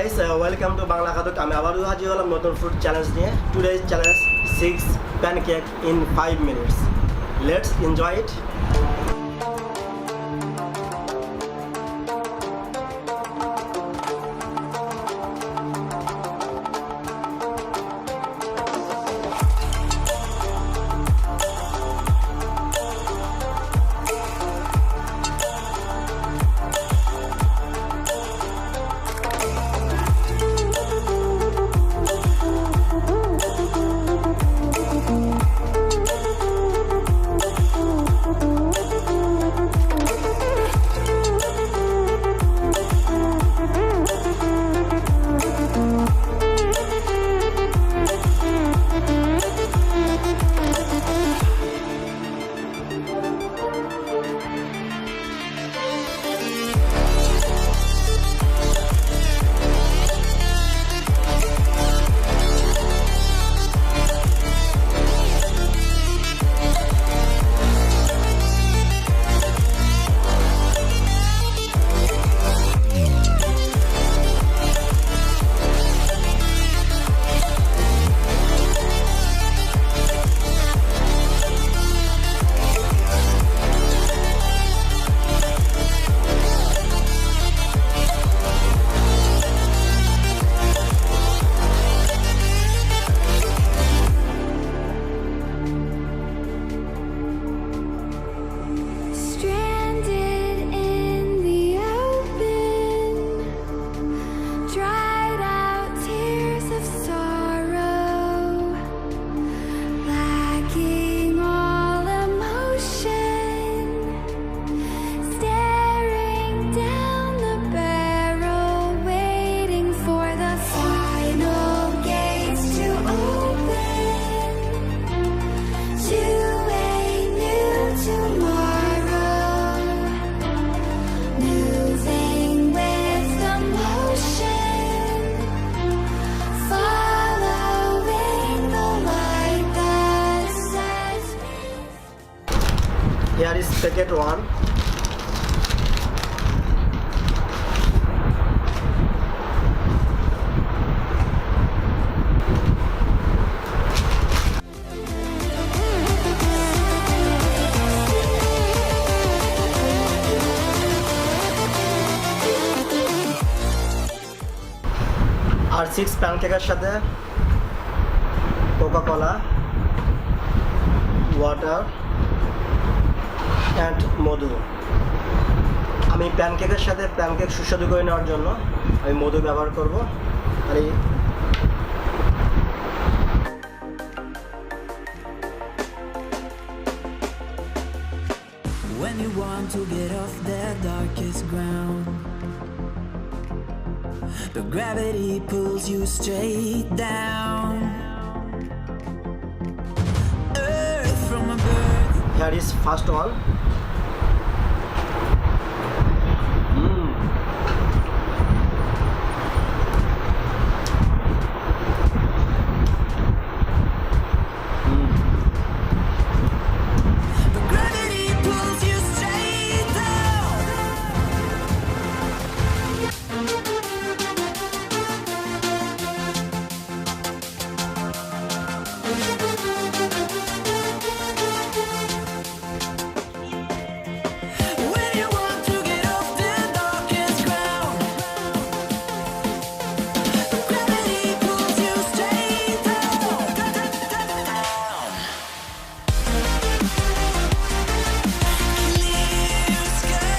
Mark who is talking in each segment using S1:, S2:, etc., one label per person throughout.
S1: guys, welcome to Bangla Khadok. আমি আবারও হাজির হলাম নতুন ফুড চ্যালেঞ্জ নিয়ে। Today's challenge 6 pancake in 5 minutes. Let's enjoy it. Here is packet 1. আর 6 প্যানকেকের সাথে কোকা কোলা, ওয়াটার অ্যান্ড মধু। আমি প্যানকেকের সাথে প্যানকেক সুস্বাদু করে নেওয়ার জন্য আমি মধু ব্যবহার করব। আর এই
S2: When you want to get off the darkest ground, but gravity pulls you straight down. Earth from a birth.
S1: Here is first one.
S2: But gravity pulls you straight down. When you want to get off the darkest ground, but gravity pulls you straight down. Clear sky.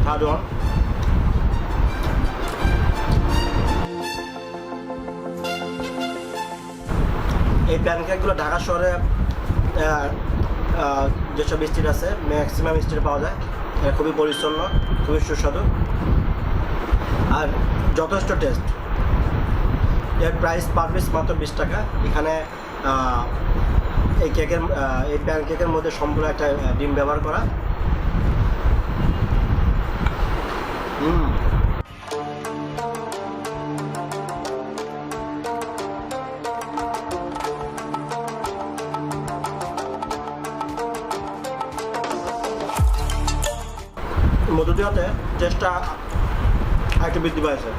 S1: Third one. এই প্যানকেকগুলো ঢাকা শহরে যেসব street আছে maximum স্ট্রিটে পাওয়া যায়। এটা খুবই পরিচ্ছন্ন, খুবই সুস্বাদু আর যথেষ্ট টেস্ট। এর প্রাইস পার পিস মাত্র 20 টাকা। এখানে এই প্যানকেকের মধ্যে সম্পূর্ণ একটা ডিম ব্যবহার করা। মধু দেওয়াতে টেস্টটা একটু বৃদ্ধি পাইছে।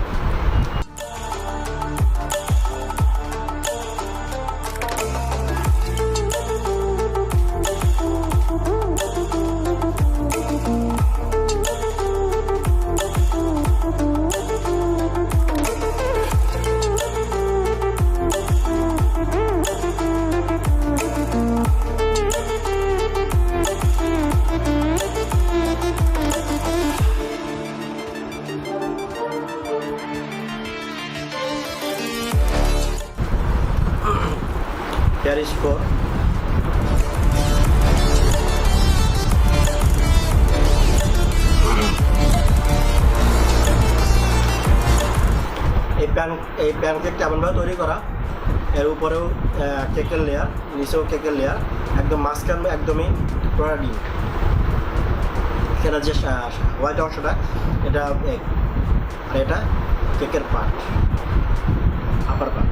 S1: Here is 4. এই প্যানকেকটা এমনভাবে তৈরি করা, এর উপরেও কেকের লেয়ার, নিচেও কেকের লেয়ার, একদম মাঝখানে একদমই পুরো ডিম। এখানে যে হোয়াইট অংশটা এটা এগ, আর এটা কেকের পার্ট, আপার পার্ট।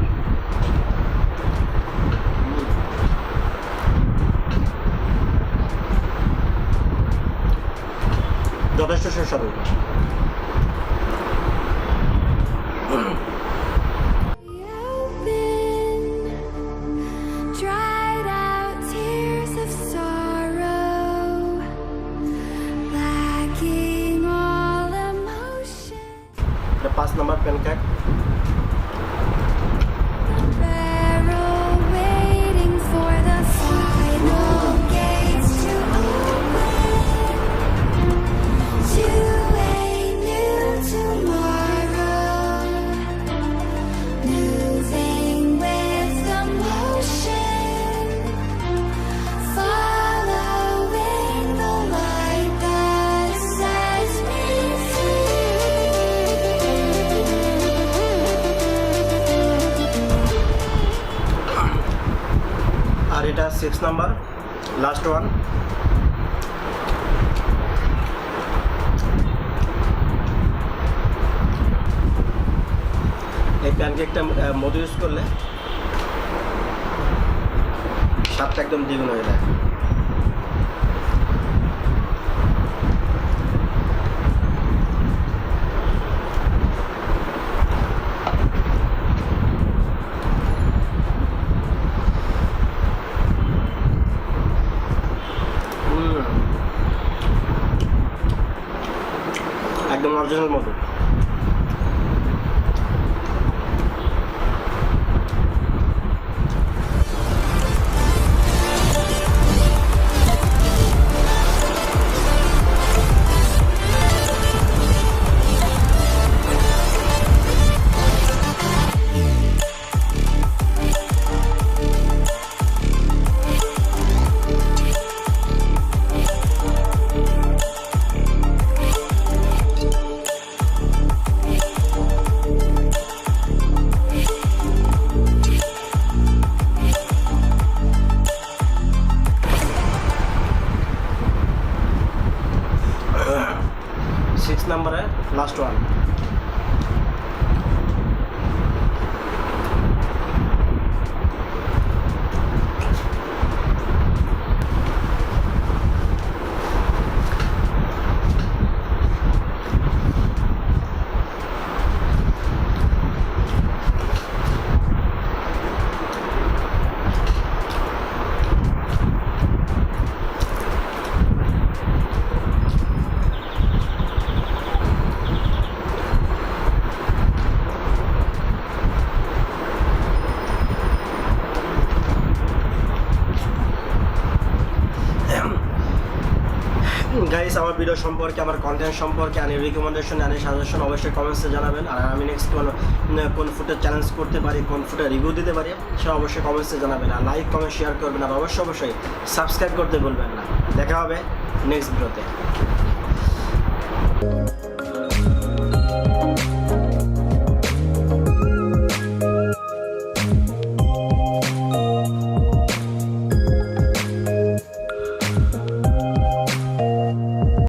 S1: যথেষ্ট সুস্বাদু।
S2: Dried out tears of sorrow, lacking all emotion.
S1: এটা 5 নম্বর pancake.
S2: Barrel waiting for the final gates to open to a new tomorrow, moving with the motion, following the light that sets me
S1: আর এটা 6 নম্বর, last one. এই প্যানকেকটা মধু use করলে স্বাদটা একদম দ্বিগুণ হয়ে যায়। একদম অরিজিনাল মধু। নম্বরে লাস্ট ওয়ান। গাইস, আমার ভিডিও সম্পর্কে, আমার কন্টেন্ট সম্পর্কে আনি রিকমেন্ডেশন, আনি সাজেশন অবশ্যই কমেন্টসে জানাবেন। আর আমি নেক্সট কোন ফুডের চ্যালেঞ্জ করতে পারি, কোন ফুডের রিভিউ দিতে পারি, সেটা অবশ্যই কমেন্টসে জানাবেন। আর লাইক কমেন্ট শেয়ার করবেন, আর অবশ্যই সাবস্ক্রাইব করতে ভুলবেন না। দেখা হবে নেক্সট ভিডিওতে।